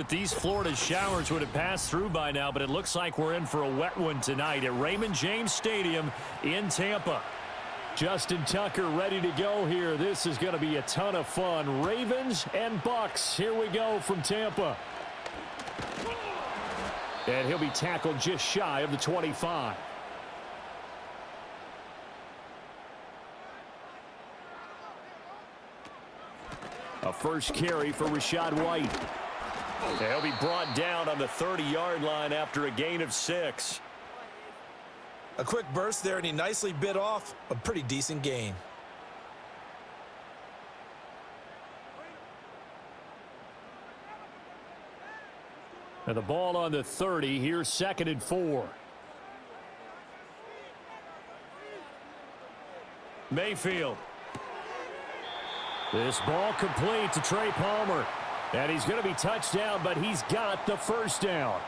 right, these Florida showers would have passed through by now, but it looks like we're in for a wet one tonight at Raymond James Stadium in Tampa. Justin Tucker ready to go here. This is going to be a ton of fun. Ravens and Bucs. Here we go from Tampa. And he'll be tackled just shy of the 25. A first carry for Rachaad White. And he'll be brought down on the 30-yard line after a gain of 6. A quick burst there, and he nicely bit off a pretty decent gain. And the ball on the 30. Here's 2nd and 4. Mayfield. This ball complete to Trey Palmer. And he's going to be touched down, but he's got the first down.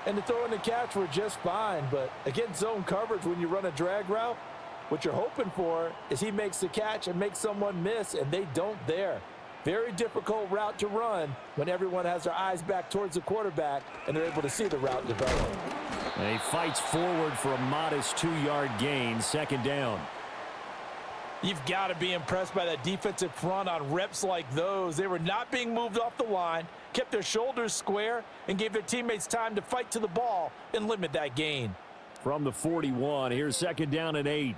And the throw and the catch were just fine, but against zone coverage when you run a drag route, what you're hoping for is he makes the catch and makes someone miss, and they don't there. Very difficult route to run when everyone has their eyes back towards the quarterback and they're able to see the route develop. And he fights forward for a modest 2-yard gain, 2nd down. You've got to be impressed by that defensive front on reps like those. They were not being moved off the line, kept their shoulders square, and gave their teammates time to fight to the ball and limit that gain. From the 41, here's 2nd down and 8.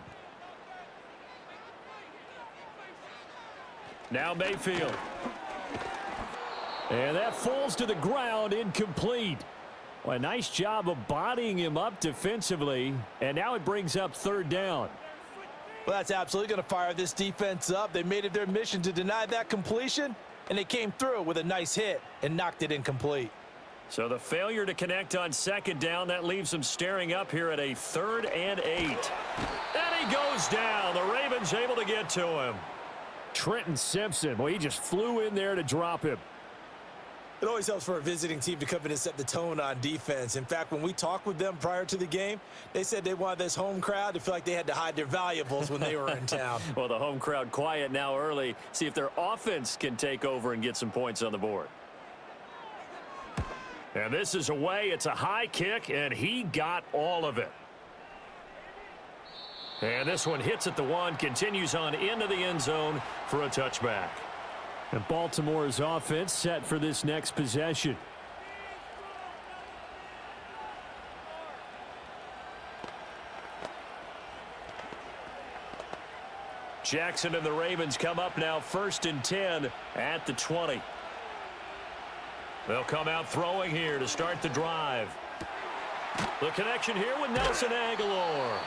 Now Mayfield. And that falls to the ground, incomplete. Well, a nice job of bodying him up defensively, and now it brings up 3rd down. Well, that's absolutely going to fire this defense up. They made it their mission to deny that completion, and they came through with a nice hit and knocked it incomplete. So the failure to connect on 2nd down, that leaves them staring up here at a 3rd and 8. And he goes down. The Ravens able to get to him. Trenton Simpson, well, he just flew in there to drop him. It always helps for a visiting team to come in and set the tone on defense. In fact, when we talked with them prior to the game, they said they wanted this home crowd to feel like they had to hide their valuables when they were in town. Well, the home crowd quiet now early. See if their offense can take over and get some points on the board. And this is away. It's a high kick, and he got all of it. And this one hits at the 1, continues on into the end zone for a touchback. And Baltimore's offense set for this next possession. Jackson and the Ravens come up now 1st and 10 at the 20. They'll come out throwing here to start the drive. The connection here with Nelson Aguilar.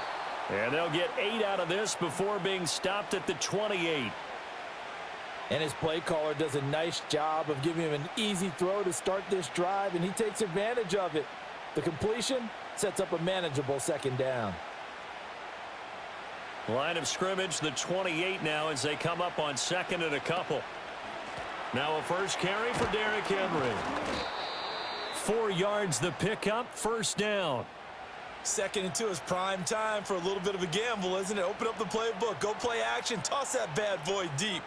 And they'll get 8 out of this before being stopped at the 28. And his play caller does a nice job of giving him an easy throw to start this drive, and he takes advantage of it. The completion sets up a manageable 2nd down. Line of scrimmage, the 28 now as they come up on 2nd and a couple. Now a first carry for Derrick Henry. 4 yards the pickup, 1st down. 2nd and 2 is prime time for a little bit of a gamble, isn't it? Open up the playbook, go play action, toss that bad boy deep.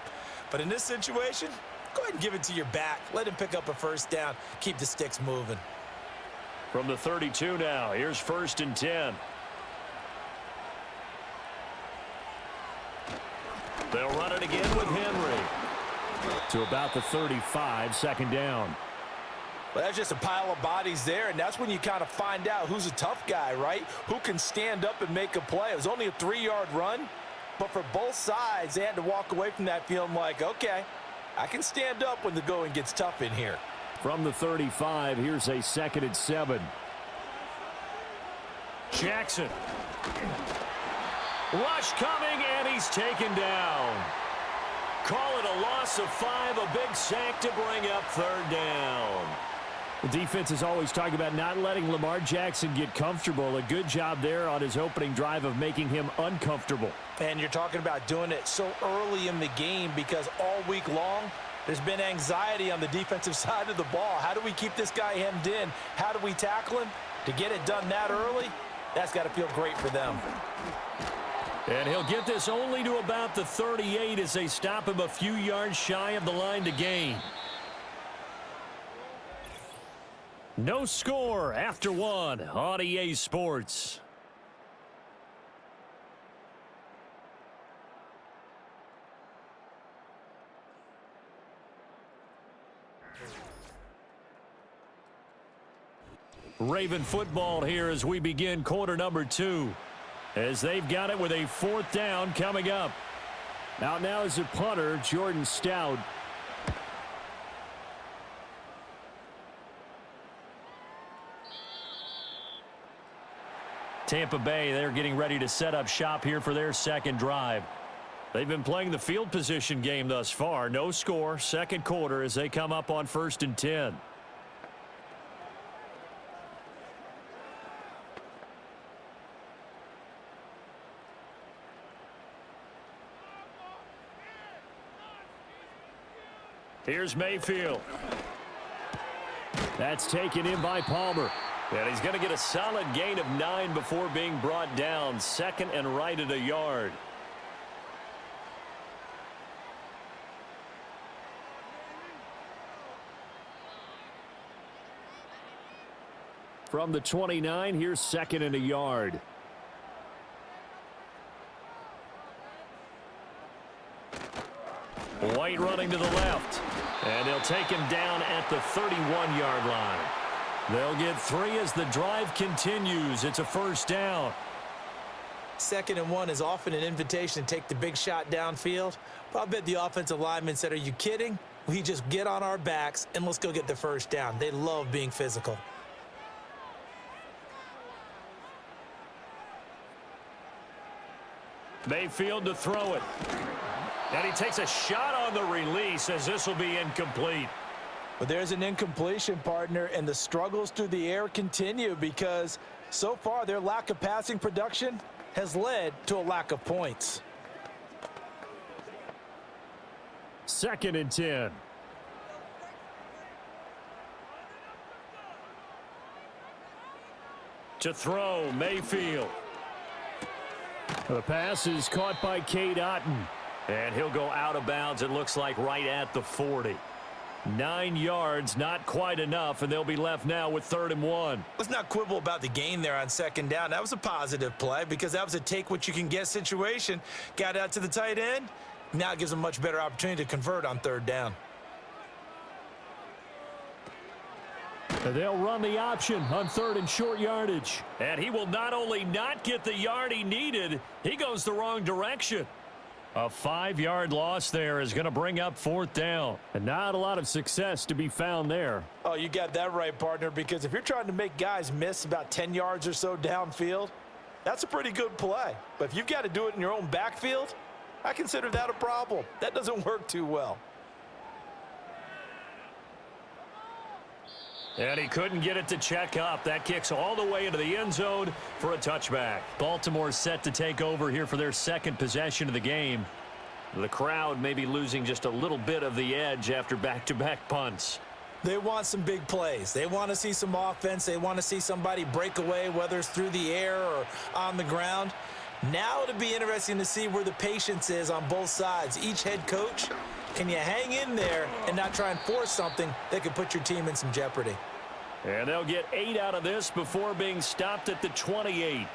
But in this situation, go ahead and give it to your back. Let him pick up a 1st down. Keep the sticks moving. From the 32 now, here's 1st and 10. They'll run it again with Henry. To about the 35, 2nd down. Well, that's just a pile of bodies there, and that's when you kind of find out who's a tough guy, right? Who can stand up and make a play. It was only a 3-yard run, but for both sides, they had to walk away from that feeling like, okay, I can stand up when the going gets tough in here. From the 35, here's a 2nd and 7. Jackson. Rush coming, and he's taken down. Call it a loss of 5, a big sack to bring up 3rd down. The defense is always talking about not letting Lamar Jackson get comfortable. A good job there on his opening drive of making him uncomfortable. And you're talking about doing it so early in the game because all week long, there's been anxiety on the defensive side of the ball. How do we keep this guy hemmed in? How do we tackle him? To get it done that early, that's got to feel great for them. And he'll get this only to about the 38 as they stop him a few yards shy of the line to gain. No score after one on EA Sports. Raven football here as we begin quarter number 2. As they've got it with a 4th down coming up. Out now is the punter, Jordan Stout. Tampa Bay, they're getting ready to set up shop here for their second drive. They've been playing the field position game thus far. No score, second quarter as they come up on 1st and 10. Here's Mayfield. That's taken in by Palmer. And he's going to get a solid gain of 9 before being brought down. 2nd and right at a yard. From the 29, here's 2nd and a yard. White running to the left. And they'll take him down at the 31-yard line. They'll get 3 as the drive continues. It's a 1st down. 2nd and 1 is often an invitation to take the big shot downfield. But I bet the offensive lineman said, are you kidding? We just get on our backs and let's go get the 1st down. They love being physical. Mayfield to throw it. And he takes a shot on the release as this will be incomplete. But there's an incompletion, partner, and the struggles through the air continue because so far their lack of passing production has led to a lack of points. 2nd and 10. To throw, Mayfield. The pass is caught by Cade Otton. And he'll go out of bounds, it looks like, right at the 40. 9 yards, not quite enough, and they'll be left now with 3rd and 1. Let's not quibble about the gain there on 2nd down. That was a positive play because that was a take-what-you-can-get situation. Got out to the tight end. Now it gives them a much better opportunity to convert on 3rd down. They'll run the option on 3rd and short yardage. And he will not only not get the yard he needed, he goes the wrong direction. A 5-yard loss there is going to bring up 4th down. And not a lot of success to be found there. Oh, you got that right, partner, because if you're trying to make guys miss about 10 yards or so downfield, that's a pretty good play. But if you've got to do it in your own backfield, I consider that a problem. That doesn't work too well. And he couldn't get it to check up. That kicks all the way into the end zone for a touchback. Baltimore set to take over here for their 2nd possession of the game. The crowd may be losing just a little bit of the edge after back-to-back punts. They want some big plays. They want to see some offense. They want to see somebody break away, whether it's through the air or on the ground. Now it'll be interesting to see where the patience is on both sides. Each head coach, can you hang in there and not try and force something that could put your team in some jeopardy? And they'll get 8 out of this before being stopped at the 28.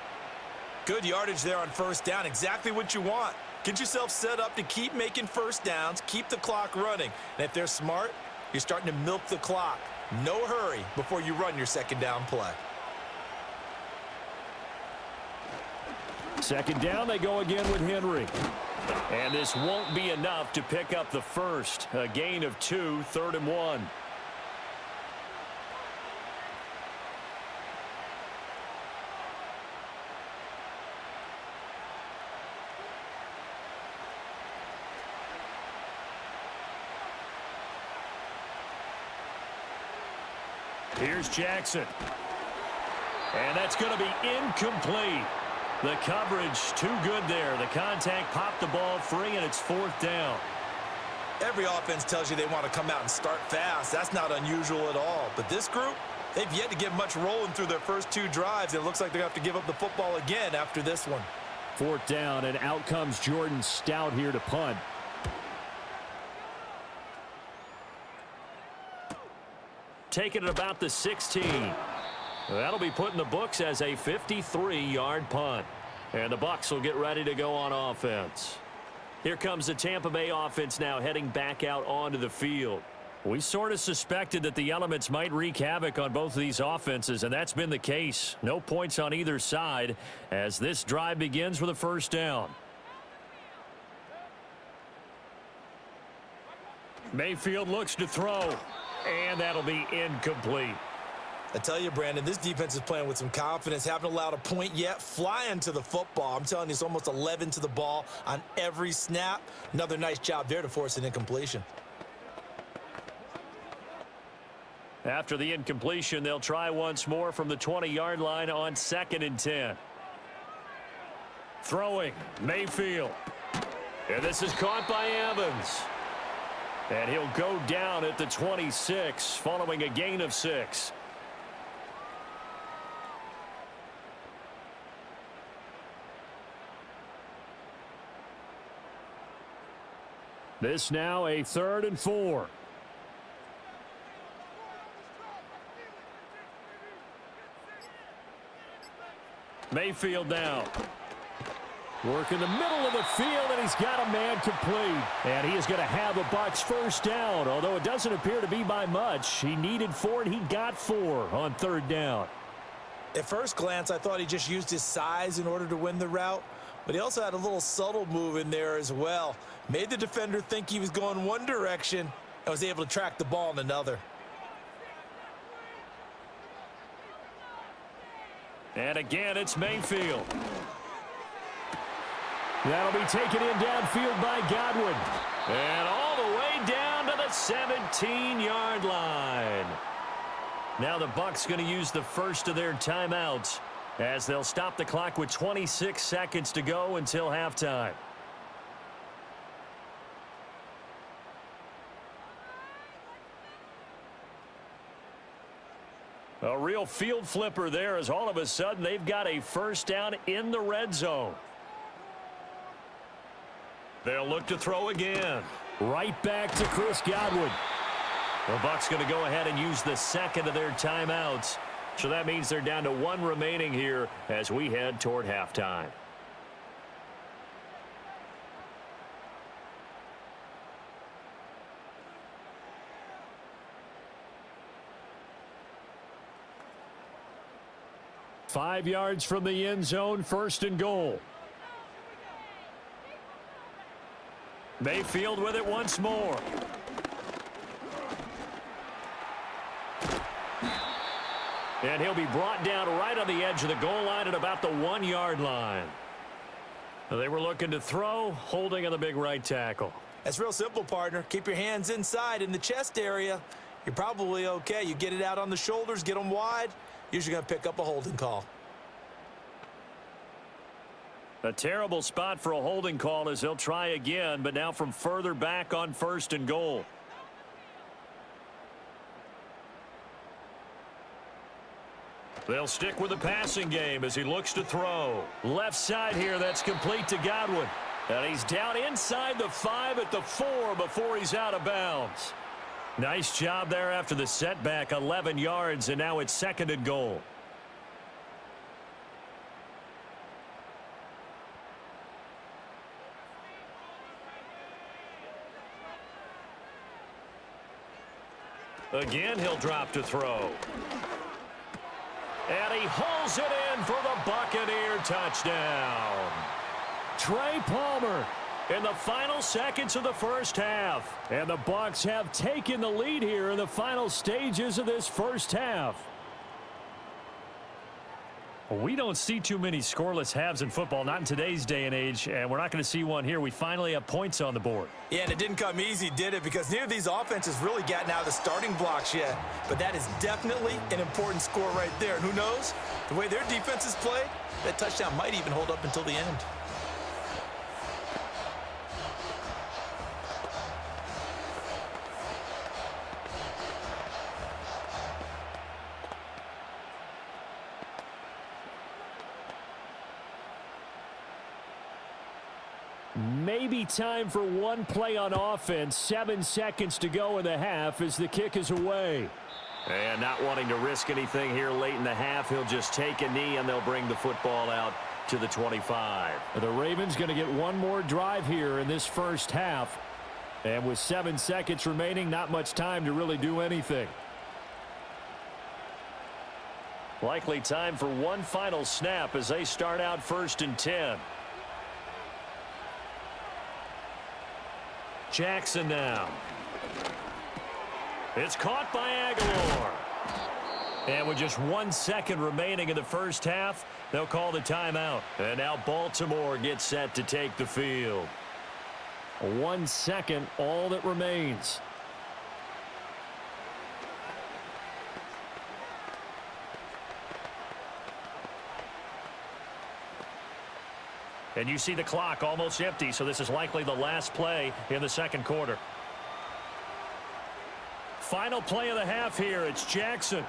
Good yardage there on 1st down. Exactly what you want. Get yourself set up to keep making 1st downs, keep the clock running. And if they're smart, you're starting to milk the clock. No hurry before you run your 2nd down play. 2nd down, they go again with Henry. And this won't be enough to pick up the 1st. A gain of 2, 3rd and 1. Here's Jackson. And that's going to be incomplete. The coverage too good there. The contact popped the ball free, and it's 4th down. Every offense tells you they want to come out and start fast. That's not unusual at all. But this group, they've yet to get much rolling through their first 2 drives. It looks like they're going to have to give up the football again after this one. 4th down, and out comes Jordan Stout here to punt. take it at about the 16. That'll be put in the books as a 53-yard punt. And the Bucs will get ready to go on offense. Here comes the Tampa Bay offense now heading back out onto the field. We sort of suspected that the elements might wreak havoc on both of these offenses, and that's been the case. No points on either side as this drive begins with a first down. Mayfield looks to throw, and that'll be incomplete. I tell you, Brandon, this defense is playing with some confidence. Haven't allowed a point yet. Flying to the football. I'm telling you, it's almost 11 to the ball on every snap. Another nice job there to force an incompletion. After the incompletion, they'll try once more from the 20-yard line on 2nd and 10. Throwing, Mayfield. And this is caught by Evans. And he'll go down at the 26 following a gain of 6. This now a 3rd and 4. Mayfield now. Work in the middle of the field, and he's got a man complete. And he is going to have a Bucs first down, although it doesn't appear to be by much. He needed 4, and he got 4 on 3rd down. At first glance, I thought he just used his size in order to win the route, but he also had a little subtle move in there as well. Made the defender think he was going one direction and was able to track the ball in another. And again, it's Mayfield. That'll be taken in downfield by Godwin. And all the way down to the 17-yard line. Now the Bucs going to use the first of their timeouts as they'll stop the clock with 26 seconds to go until halftime. A real field flipper there as all of a sudden they've got a first down in the red zone. They'll look to throw again. Right back to Chris Godwin. The Bucs going to go ahead and use the second of their timeouts. So that means they're down to 1 remaining here as we head toward halftime. Five yards from the end zone, 1st and goal. Mayfield with it once more. And he'll be brought down right on the edge of the goal line at about the 1-yard line. They were looking to throw, holding on the big right tackle. That's real simple, partner. Keep your hands inside in the chest area. You're probably okay. You get it out on the shoulders, get them wide. Usually going to pick up a holding call. A terrible spot for a holding call as they'll try again, but now from further back on 1st and goal. They'll stick with the passing game as he looks to throw. Left side here, that's complete to Godwin. And he's down inside the 5 at the 4 before he's out of bounds. Nice job there after the setback, 11 yards, and now it's 2nd and goal. Again, he'll drop to throw. And he hauls it in for the Buccaneer touchdown. Trey Palmer in the final seconds of the first half. And the Bucs have taken the lead here in the final stages of this first half. We don't see too many scoreless halves in football, not in today's day and age, and we're not going to see one here. We finally have points on the board. Yeah, and it didn't come easy, did it? Because neither of these offenses really gotten out of the starting blocks yet. But that is definitely an important score right there. And who knows? The way their defense is played, that touchdown might even hold up until the end. Maybe time for one play on offense. 7 seconds to go in the half as the kick is away. And not wanting to risk anything here late in the half, he'll just take a knee, and they'll bring the football out to the 25. The Ravens going to get one more drive here in this first half. And with 7 seconds remaining, not much time to really do anything. Likely time for one final snap as they start out 1st and 10. Jackson now. It's caught by Aguilar. And with just 1 second remaining in the first half, they'll call the timeout. And now Baltimore gets set to take the field. 1 second, all that remains. And you see the clock almost empty, so this is likely the last play in the second quarter. Final play of the half here. It's Jackson.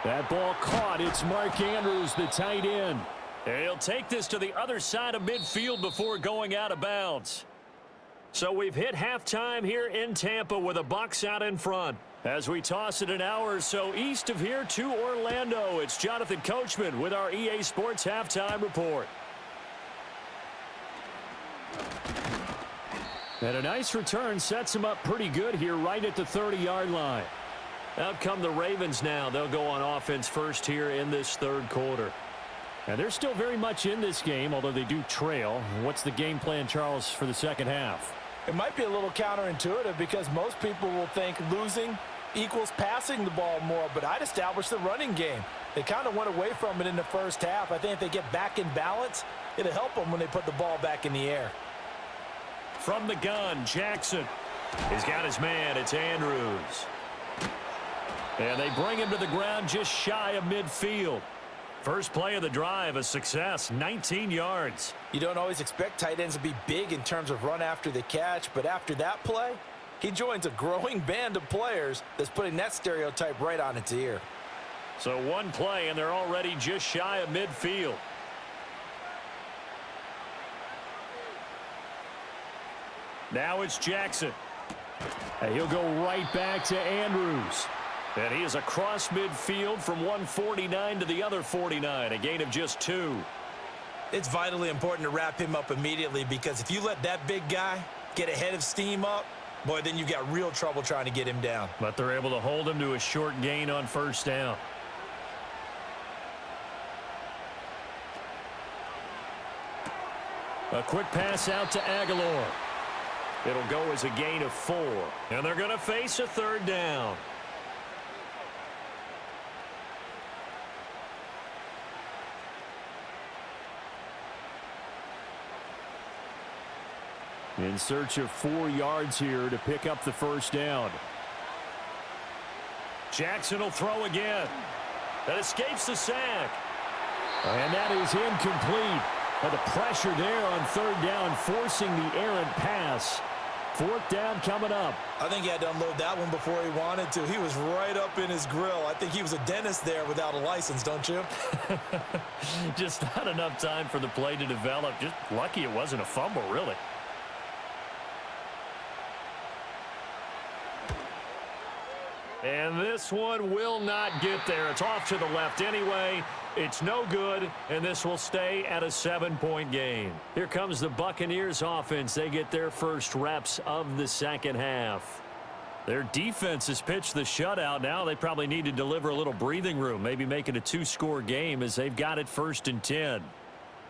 That ball caught. It's Mark Andrews, the tight end. And he'll take this to the other side of midfield before going out of bounds. So we've hit halftime here in Tampa with the Bucs out in front. As we toss it an hour or so east of here to Orlando, it's Jonathan Coachman with our EA Sports Halftime Report. And a nice return sets him up pretty good here right at the 30-yard line. Out come the Ravens now. They'll go on offense first here in this third quarter. And they're still very much in this game, although they do trail. What's the game plan, Charles, for the second half? It might be a little counterintuitive because most people will think losing equals passing the ball more, but I'd establish the running game. They kind of went away from it in the first half. I think if they get back in balance, it'll help them when they put the ball back in the air. From the gun, Jackson. He's got his man. It's Andrews. And they bring him to the ground just shy of midfield. First play of the drive, a success, 19 yards. You don't always expect tight ends to be big in terms of run after the catch, but after that play, he joins a growing band of players that's putting that stereotype right on its ear. So one play, and they're already just shy of midfield. Now it's Jackson. And he'll go right back to Andrews. And he is across midfield from 149 to the other 49, a gain of just 2. It's vitally important to wrap him up immediately because if you let that big guy get ahead of steam up, boy, then you've got real trouble trying to get him down. But they're able to hold him to a short gain on first down. A quick pass out to Aguilar. It'll go as a gain of 4. And they're going to face a third down. In search of 4 yards here to pick up the first down. Jackson will throw again. That escapes the sack. And that is incomplete. But the pressure there on third down, forcing the errant pass. Fourth down coming up. I think he had to unload that one before he wanted to. He was right up in his grill. I think he was a dentist there without a license, don't you? Just not enough time for the play to develop. Just lucky it wasn't a fumble, really. And this one will not get there. It's off to the left anyway. It's no good, and this will stay at a 7-point game. Here comes the Buccaneers offense. They get their first reps of the second half. Their defense has pitched the shutout. Now they probably need to deliver a little breathing room, maybe make it a 2-score game as they've got it 1st and 10.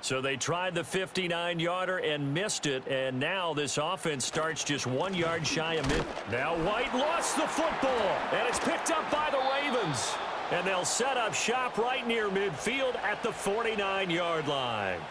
So they tried the 59-yarder and missed it, and now this offense starts just 1 yard shy of mid. Now White lost the football, and it's picked up by the Ravens. And they'll set up shop right near midfield at the 49-yard line.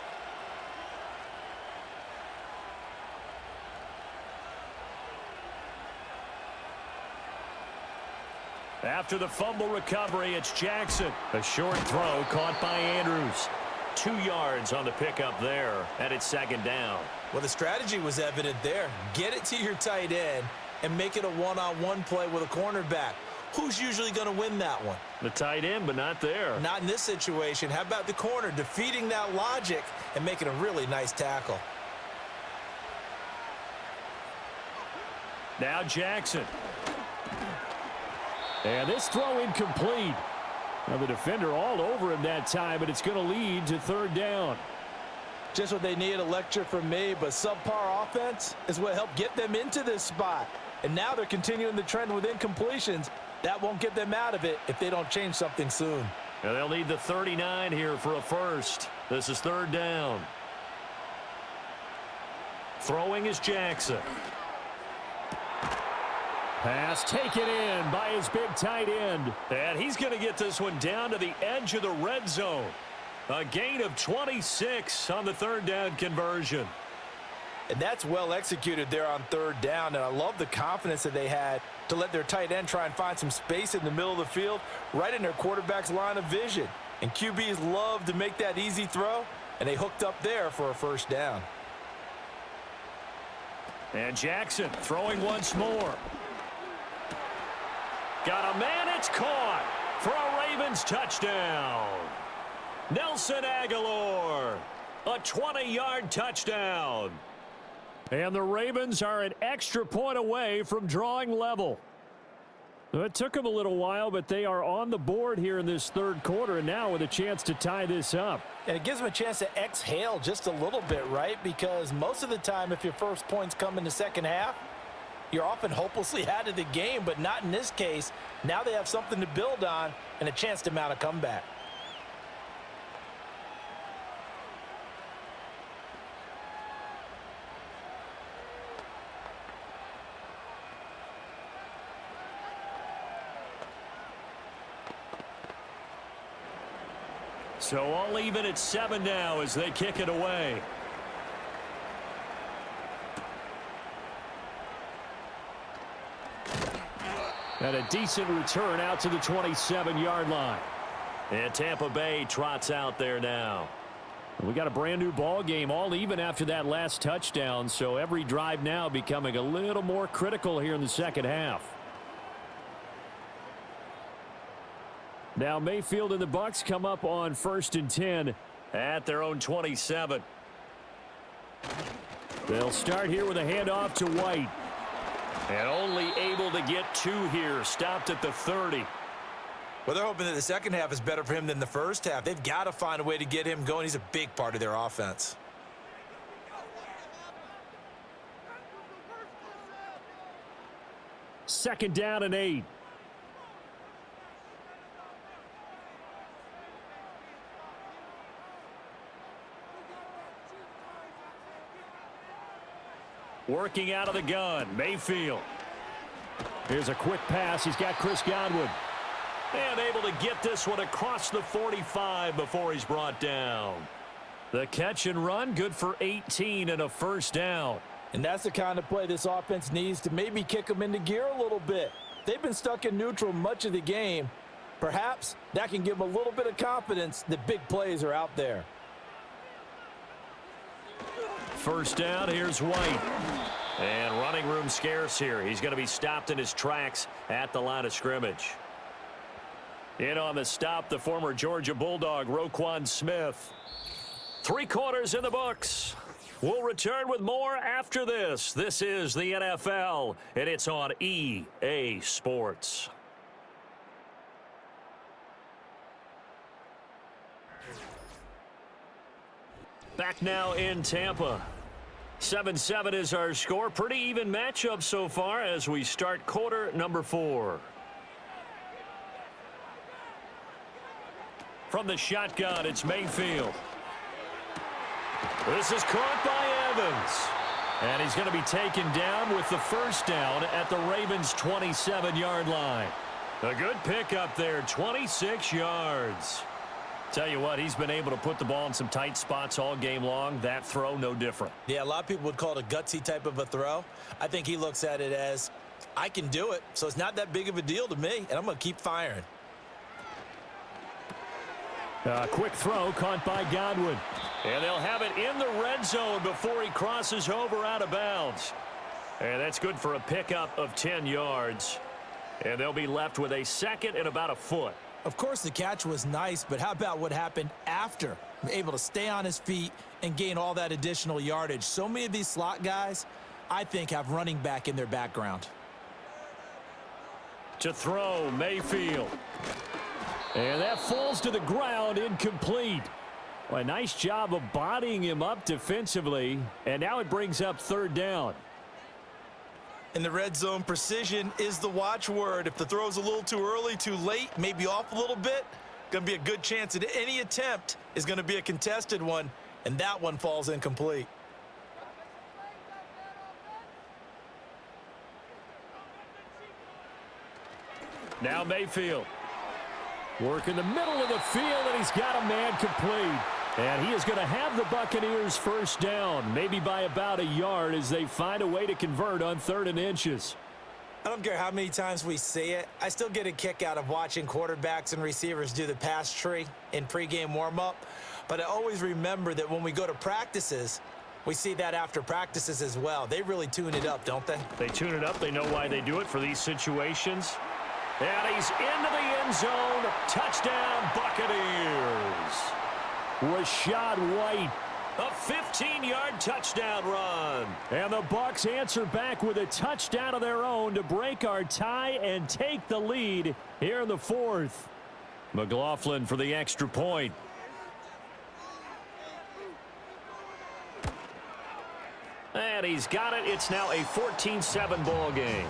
After the fumble recovery, it's Jackson. A short throw caught by Andrews. 2 yards on the pickup there, and it's 2nd down. Well, the strategy was evident there. Get it to your tight end and make it a one-on-one play with a cornerback. Who's usually going to win that one? The tight end, but not there. Not in this situation. How about the corner defeating that logic and making a really nice tackle? Now Jackson. And this throw incomplete. Now the defender all over him that time, but it's going to lead to third down. Just what they need, a lecture from me, but subpar offense is what helped get them into this spot. And now they're continuing the trend with incompletions. That won't get them out of it if they don't change something soon. And they'll need the 39 here for a first. This is third down. Throwing is Jackson. Pass taken in by his big tight end. And he's going to get this one down to the edge of the red zone. A gain of 26 on the third down conversion. And that's well executed there on third down. And I love the confidence that they had to let their tight end try and find some space in the middle of the field, right in their quarterback's line of vision. And QBs love to make that easy throw, and they hooked up there for a first down. And Jackson throwing once more. Got a man, it's caught for a Ravens touchdown. Nelson Aguilar, a 20-yard touchdown. And the Ravens are an extra point away from drawing level. It took them a little while, but they are on the board here in this third quarter, and now with a chance to tie this up. And it gives them a chance to exhale just a little bit, right? Because most of the time, if your first points come in the second half, you're often hopelessly out of the game, but not in this case. Now they have something to build on and a chance to mount a comeback. So all even at 7 now as they kick it away. And a decent return out to the 27-yard line. And Tampa Bay trots out there now. We got a brand new ball game, all even after that last touchdown, so every drive now becoming a little more critical here in the second half. Now Mayfield and the Bucs come up on 1st and 10 at their own 27. They'll start here with a handoff to White. And only able to get 2 here, stopped at the 30. Well, they're hoping that the second half is better for him than the first half. They've got to find a way to get him going. He's a big part of their offense. Second down and 8. Working out of the gun, Mayfield. Here's a quick pass. He's got Chris Godwin. And able to get this one across the 45 before he's brought down. The catch and run, good for 18 and a first down. And that's the kind of play this offense needs to maybe kick them into gear a little bit. They've been stuck in neutral much of the game. Perhaps that can give them a little bit of confidence that big plays are out there. First down, here's White. And running room scarce here. He's going to be stopped in his tracks at the line of scrimmage. In on the stop, the former Georgia Bulldog, Roquan Smith. 3 quarters in the books. We'll return with more after this. This is the NFL, and it's on EA Sports. Back now in Tampa. 7-7 is our score. Pretty even matchup so far as we start quarter number 4. From the shotgun, it's Mayfield. This is caught by Evans. And he's going to be taken down with the first down at the Ravens' 27-yard line. A good pickup there, 26 yards. Tell you what, he's been able to put the ball in some tight spots all game long. That throw, no different. Yeah, a lot of people would call it a gutsy type of a throw. I think he looks at it as, I can do it, so it's not that big of a deal to me, and I'm going to keep firing. Quick throw caught by Godwin. And they'll have it in the red zone before he crosses over out of bounds. And that's good for a pickup of 10 yards. And they'll be left with a second and about a foot. Of course, the catch was nice, but how about what happened after? Able to stay on his feet and gain all that additional yardage. So many of these slot guys, I think, have running back in their background. To throw, Mayfield. And that falls to the ground, incomplete. Well, a nice job of bodying him up defensively, and now it brings up third down. In the red zone, precision is the watchword. If the throw's a little too early, too late, maybe off a little bit, going to be a good chance that any attempt is going to be a contested one, and that one falls incomplete. Now Mayfield. Work in the middle of the field, and he's got a man complete. And he is going to have the Buccaneers first down, maybe by about a yard as they find a way to convert on 3rd and inches. I don't care how many times we see it. I still get a kick out of watching quarterbacks and receivers do the pass tree in pregame warm-up. But I always remember that when we go to practices, we see that after practices as well. They really tune it up, don't they? They tune it up. They know why they do it for these situations. And he's into the end zone. Touchdown, Buccaneers. Rashad White. A 15-yard touchdown run. And the Bucs answer back with a touchdown of their own to break our tie and take the lead here in the 4th. McLaughlin for the extra point. And he's got it. It's now a 14-7 ball game.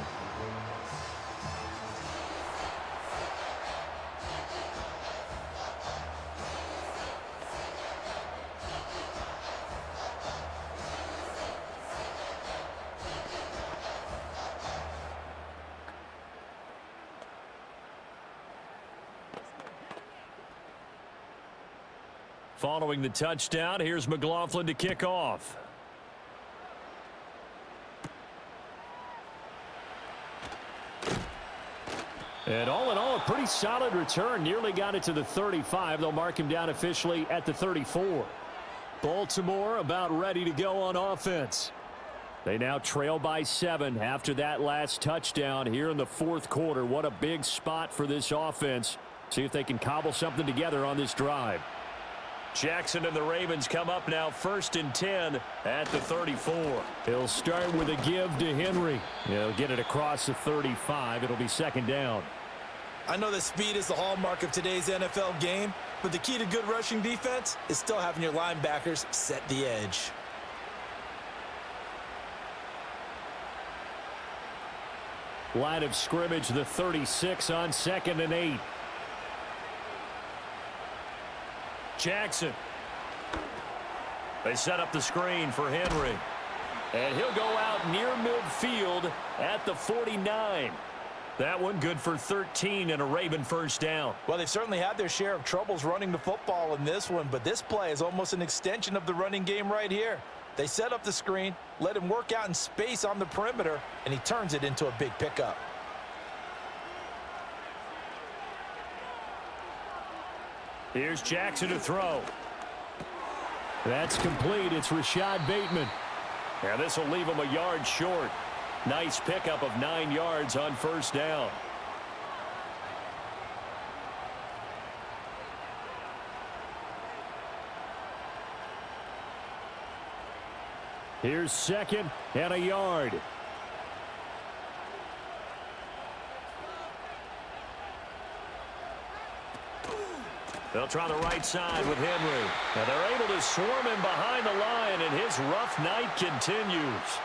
Following the touchdown, here's McLaughlin to kick off. And all in all, a pretty solid return. Nearly got it to the 35. They'll mark him down officially at the 34. Baltimore about ready to go on offense. They now trail by 7 after that last touchdown here in the 4th quarter. What a big spot for this offense. See if they can cobble something together on this drive. Jackson and the Ravens come up now 1st and 10 at the 34. He'll start with a give to Henry. He'll get it across the 35. It'll be 2nd down. I know that speed is the hallmark of today's NFL game, but the key to good rushing defense is still having your linebackers set the edge. Line of scrimmage, the 36 on 2nd and 8. Jackson. They set up the screen for Henry. And he'll go out near midfield at the 49. That one good for 13 and a Raven first down. Well, they've certainly had their share of troubles running the football in this one, but this play is almost an extension of the running game right here. They set up the screen, let him work out in space on the perimeter, and he turns it into a big pickup. Here's Jackson to throw. That's complete. It's Rashad Bateman. And this will leave him a yard short. Nice pickup of 9 yards on first down. Here's 2nd and a yard. They'll try the right side with Henry. Now they're able to swarm him behind the line, and his rough night continues.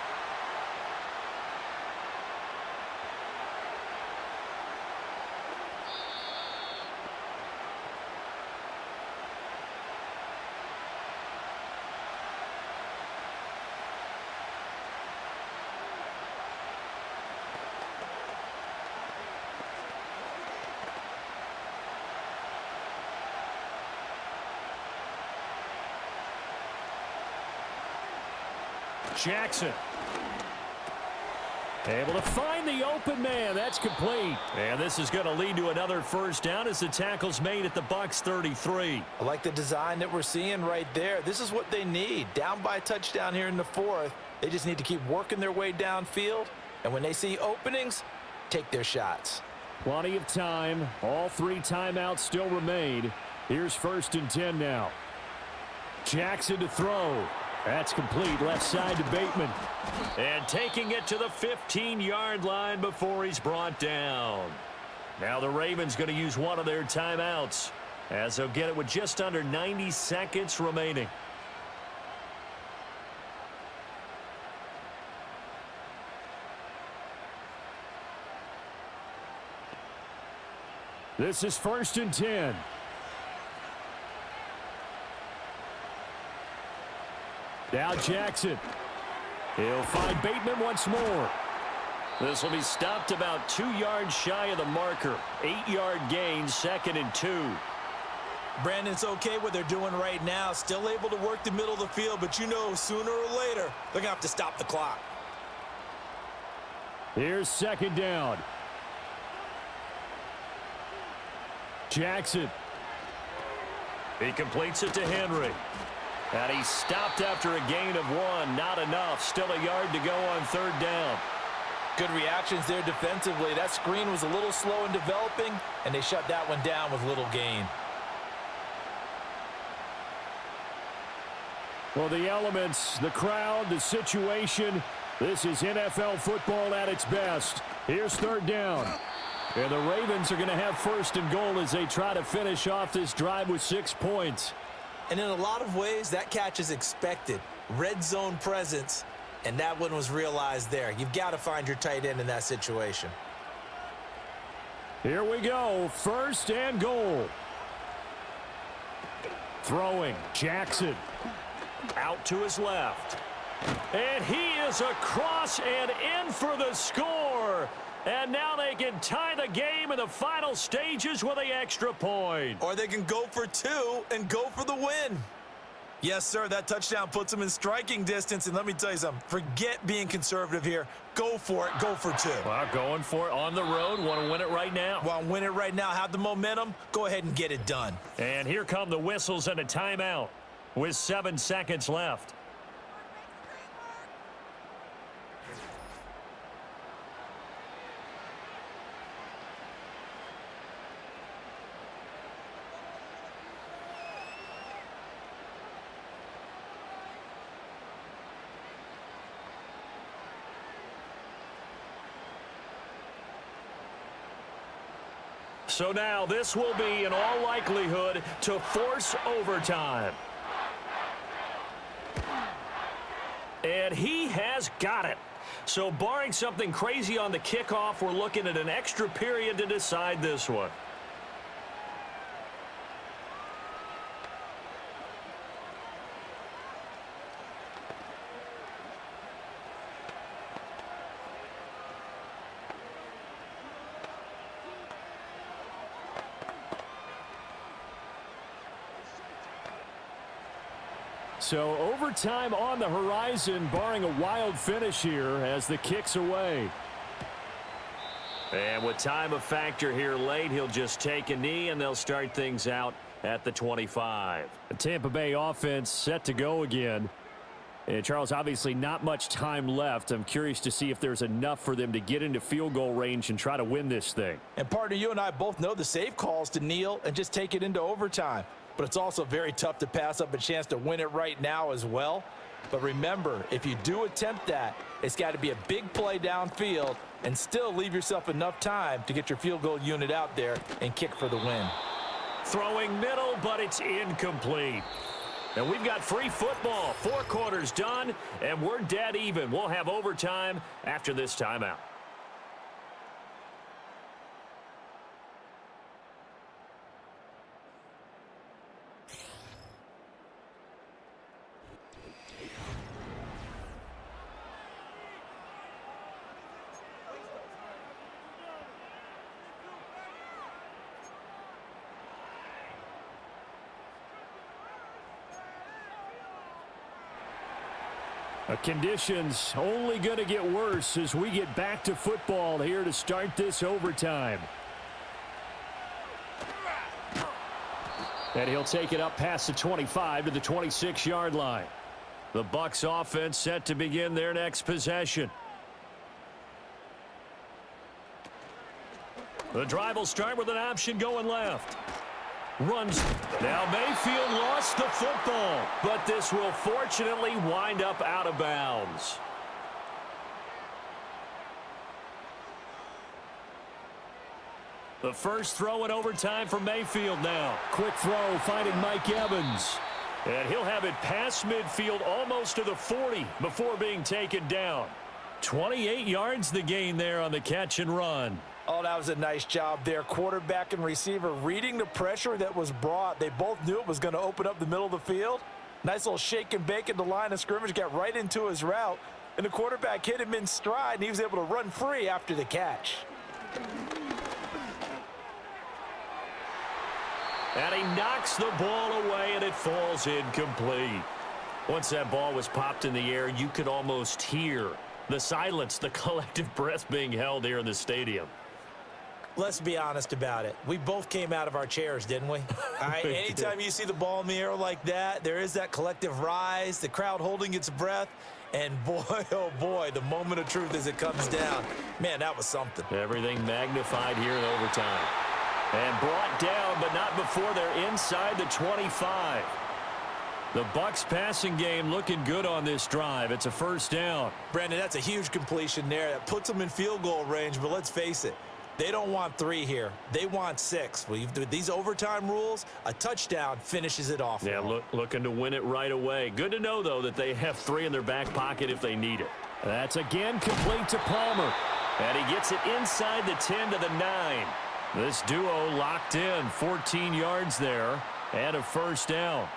Jackson. Able to find the open man. That's complete. And this is going to lead to another first down as the tackle's made at the Bucs 33. I like the design that we're seeing right there. This is what they need. Down by a touchdown here in the 4th. They just need to keep working their way downfield. And when they see openings, take their shots. Plenty of time. All 3 timeouts still remain. Here's 1st and 10 now. Jackson to throw. That's complete. Left side to Bateman. And taking it to the 15-yard line before he's brought down. Now the Ravens going to use one of their timeouts, as they'll get it with just under 90 seconds remaining. This is 1st and 10. Now Jackson. He'll find Bateman once more. This will be stopped about 2 yards shy of the marker. 8-yard gain, 2nd and 2. Brandon, it's okay what they're doing right now. Still able to work the middle of the field, but you know sooner or later they're going to have to stop the clock. Here's 2nd down. Jackson. He completes it to Henry. And he's stopped after a gain of 1. Not enough. Still a yard to go on 3rd down. Good reactions there defensively. That screen was a little slow in developing, and they shut that one down with little gain. Well, the elements, the crowd, the situation, this is NFL football at its best. Here's 3rd down. And the Ravens are going to have 1st and goal as they try to finish off this drive with 6 points. And in a lot of ways, that catch is expected. Red zone presence, and that one was realized there. You've got to find your tight end in that situation. Here we go, 1st and goal. Throwing, Jackson. Out to his left. And he is across and in for the score. And now they can tie the game in the final stages with the extra point. Or they can go for 2 and go for the win. Yes, sir, that touchdown puts them in striking distance. And let me tell you something, forget being conservative here. Go for it, go for 2. Well, going for it on the road. Want to win it right now. Want to win it right now, have the momentum, go ahead and get it done. And here come the whistles and a timeout with 7 seconds left. So now this will be, in all likelihood, to force overtime. And he has got it. So barring something crazy on the kickoff, we're looking at an extra period to decide this one. So overtime on the horizon, barring a wild finish here as the kick's away. And with time a factor here late, he'll just take a knee and they'll start things out at the 25. The Tampa Bay offense set to go again. And Charles, obviously not much time left. I'm curious to see if there's enough for them to get into field goal range and try to win this thing. And partner, you and I both know the safe calls to kneel and just take it into overtime. But it's also very tough to pass up a chance to win it right now as well. But remember, if you do attempt that, it's got to be a big play downfield and still leave yourself enough time to get your field goal unit out there and kick for the win. Throwing middle, but it's incomplete. And we've got free football. 4 quarters done, and we're dead even. We'll have overtime after this timeout. Conditions only going to get worse as we get back to football here to start this overtime. And he'll take it up past the 25 to the 26-yard line. The Bucs offense set to begin their next possession. The drive will start with an option going left. Runs. Now Mayfield lost the football, but this will fortunately wind up out of bounds. The first throw in overtime for Mayfield now. Quick throw, finding Mike Evans. And he'll have it past midfield almost to the 40 before being taken down. 28 yards the gain there on the catch and run. Oh, that was a nice job there. Quarterback and receiver reading the pressure that was brought. They both knew it was going to open up the middle of the field. Nice little shake and bake at the line of scrimmage, got right into his route. And the quarterback hit him in stride, and he was able to run free after the catch. And he knocks the ball away, and it falls incomplete. Once that ball was popped in the air, you could almost hear the silence, the collective breath being held here in the stadium. Let's be honest about it. We both came out of our chairs, didn't we? All right, anytime you see the ball in the air like that, there is that collective rise, the crowd holding its breath, and boy, oh boy, the moment of truth as it comes down. Man, that was something. Everything magnified here in overtime. And brought down, but not before they're inside the 25. The Bucs passing game looking good on this drive. It's a first down. Brandon, that's a huge completion there. That puts them in field goal range, but let's face it. They don't want 3 here. They want 6. With these overtime rules, a touchdown finishes it off. Yeah, looking to win it right away. Good to know, though, that they have 3 in their back pocket if they need it. That's again complete to Palmer. And he gets it inside the 10 to the 9. This duo locked in, 14 yards there, and a first down.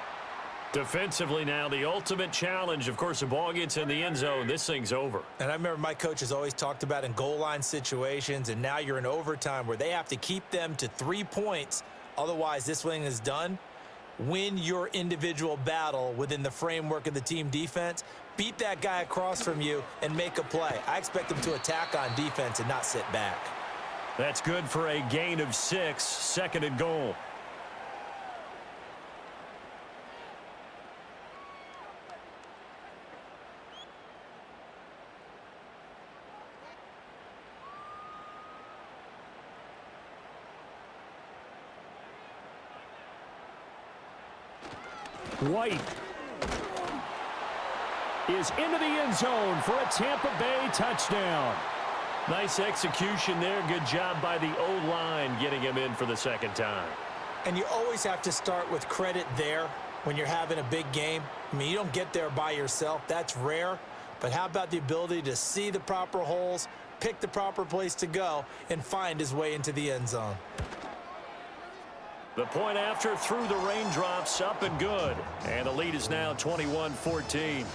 Defensively now, the ultimate challenge. Of course, the ball gets in the end zone. This thing's over. And I remember my coaches always talked about in goal line situations, and now you're in overtime where they have to keep them to 3 points. Otherwise, this thing is done. Win your individual battle within the framework of the team defense. Beat that guy across from you and make a play. I expect them to attack on defense and not sit back. That's good for a gain of 6, second and goal. White is into the end zone for a Tampa Bay touchdown. Nice execution there. Good job by the O-line getting him in for the second time. And you always have to start with credit there when you're having a big game. I mean, you don't get there by yourself. That's rare. But how about the ability to see the proper holes, pick the proper place to go, and find his way into the end zone? The point after through the raindrops, up and good. And the lead is now 21-14.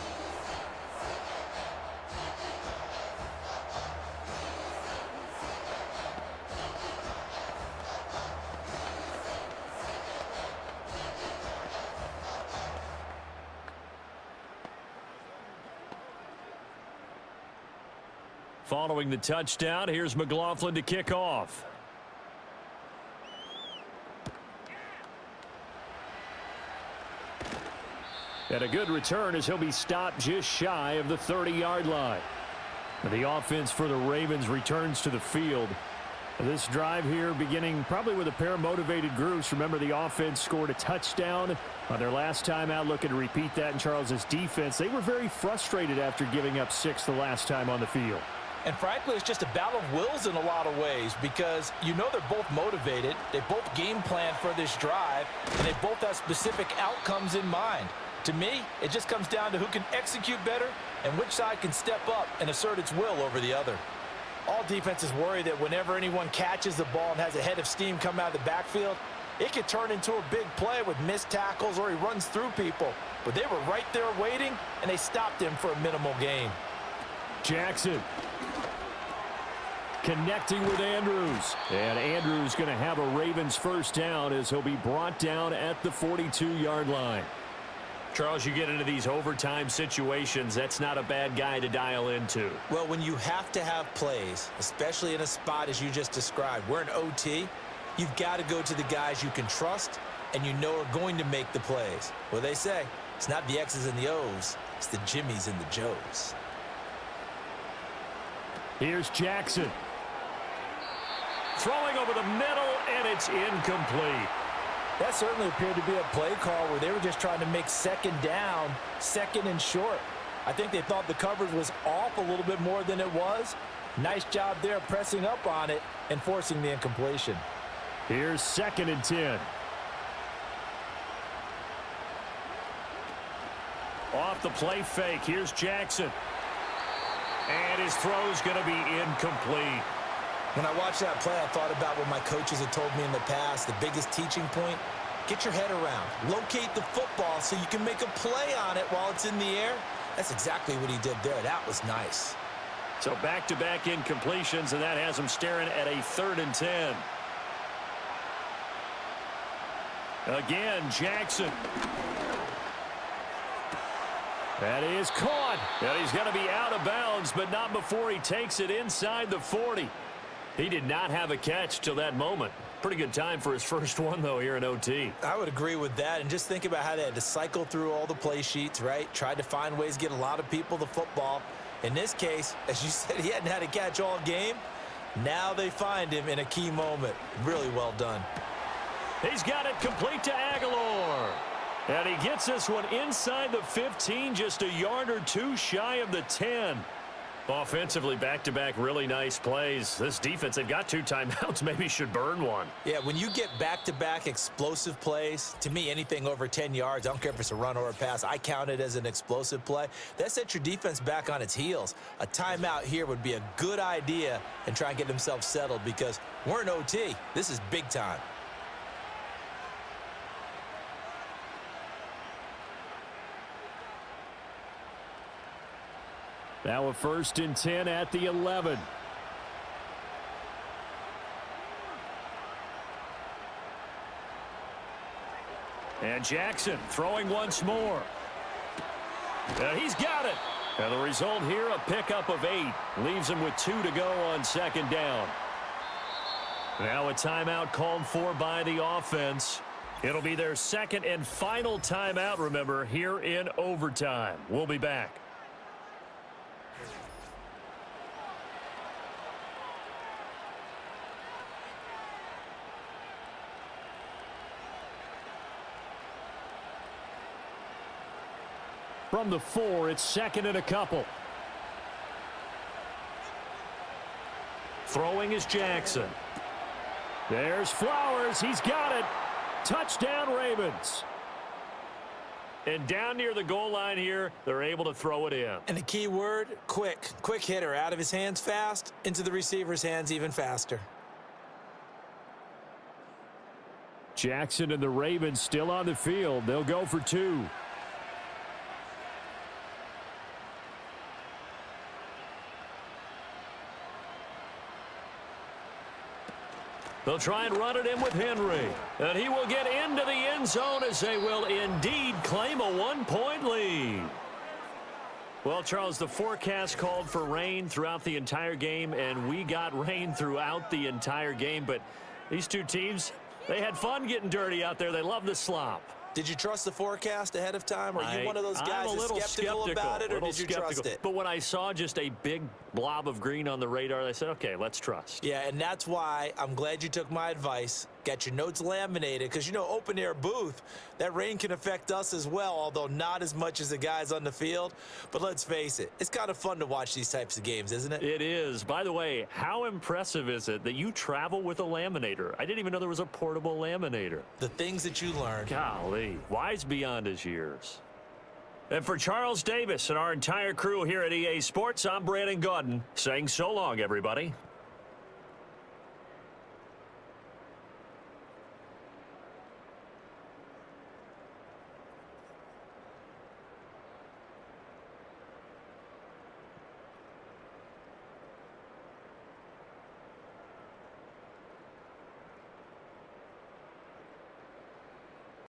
Following the touchdown, here's McLaughlin to kick off. And a good return as he'll be stopped just shy of the 30-yard line. And the offense for the Ravens returns to the field. This drive here beginning probably with a pair of motivated groups. Remember, the offense scored a touchdown on their last time out. Looking to repeat that in Charles's defense. They were very frustrated after giving up 6 the last time on the field. And frankly, it's just a battle of wills in a lot of ways because you know they're both motivated. They both game plan for this drive, and they both have specific outcomes in mind. To me, it just comes down to who can execute better and which side can step up and assert its will over the other. All defenses worry that whenever anyone catches the ball and has a head of steam come out of the backfield, it could turn into a big play with missed tackles or he runs through people. But they were right there waiting, and they stopped him for a minimal gain. Jackson connecting with Andrews. And Andrews going to have a Ravens first down as he'll be brought down at the 42-yard line. Charles, you get into these overtime situations, that's not a bad guy to dial into. Well, when you have to have plays, especially in a spot as you just described, we're in OT, you've got to go to the guys you can trust and you know are going to make the plays. Well, they say it's not the X's and the O's, it's the Jimmys and the Joes. Here's Jackson. Throwing over the middle, and it's incomplete. That certainly appeared to be a play call where they were just trying to make second down, second and short. I think they thought the coverage was off a little bit more than it was. Nice job there pressing up on it and forcing the incompletion. Here's 2nd and 10. Off the play fake. Here's Jackson. And his throw's going to be incomplete. When I watched that play, I thought about what my coaches had told me in the past. The biggest teaching point, get your head around. Locate the football so you can make a play on it while it's in the air. That's exactly what he did there. That was nice. So back-to-back incompletions, and that has him staring at a 3rd and 10. Again, Jackson. That is caught. And he's going to be out of bounds, but not before he takes it inside the 40. He did not have a catch till that moment. Pretty good time for his first one, though, here in OT. I would agree with that. And just think about how they had to cycle through all the play sheets, right? Tried to find ways to get a lot of people the football. In this case, as you said, he hadn't had a catch all game. Now they find him in a key moment. Really well done. He's got it complete to Aguilar. And he gets this one inside the 15, just a yard or two shy of the 10. Offensively, back-to-back really nice plays. This defense, they've got 2 timeouts, maybe should burn one. Yeah, when you get back-to-back explosive plays, to me, anything over 10 yards, I don't care if it's a run or a pass, I count it as an explosive play. That sets your defense back on its heels. A timeout here would be a good idea and try and get themselves settled because we're in OT. This is big time. Now a 1st and 10 at the 11. And Jackson throwing once more. And he's got it. And the result here, a pickup of 8. Leaves him with 2 to go on 2nd down. Now a timeout called for by the offense. It'll be their 2nd and final timeout, remember, here in overtime. We'll be back. From the 4, it's 2nd and a couple. Throwing is Jackson. There's Flowers. He's got it. Touchdown, Ravens. And down near the goal line here, they're able to throw it in. And the key word, quick. Quick hitter. Out of his hands fast, into the receiver's hands even faster. Jackson and the Ravens still on the field. They'll go for 2. They'll try and run it in with Henry. And he will get into the end zone as they will indeed claim a 1-point lead. Well, Charles, the forecast called for rain throughout the entire game, and we got rain throughout the entire game. But these two teams, they had fun getting dirty out there. They love the slop. Did you trust the forecast ahead of time? Or are you one of those guys that's skeptical about it, or did you trust it? But when I saw just a big blob of green on the radar, I said, okay, let's trust. Yeah, and that's why I'm glad you took my advice. Got your notes laminated, because, you know, open-air booth, that rain can affect us as well, although not as much as the guys on the field. But let's face it, it's kind of fun to watch these types of games, isn't it? It is. By the way, how impressive is it that you travel with a laminator? I didn't even know there was a portable laminator. The things that you learn. Golly, wise beyond his years. And for Charles Davis and our entire crew here at EA Sports, I'm Brandon Gaudin saying so long, everybody.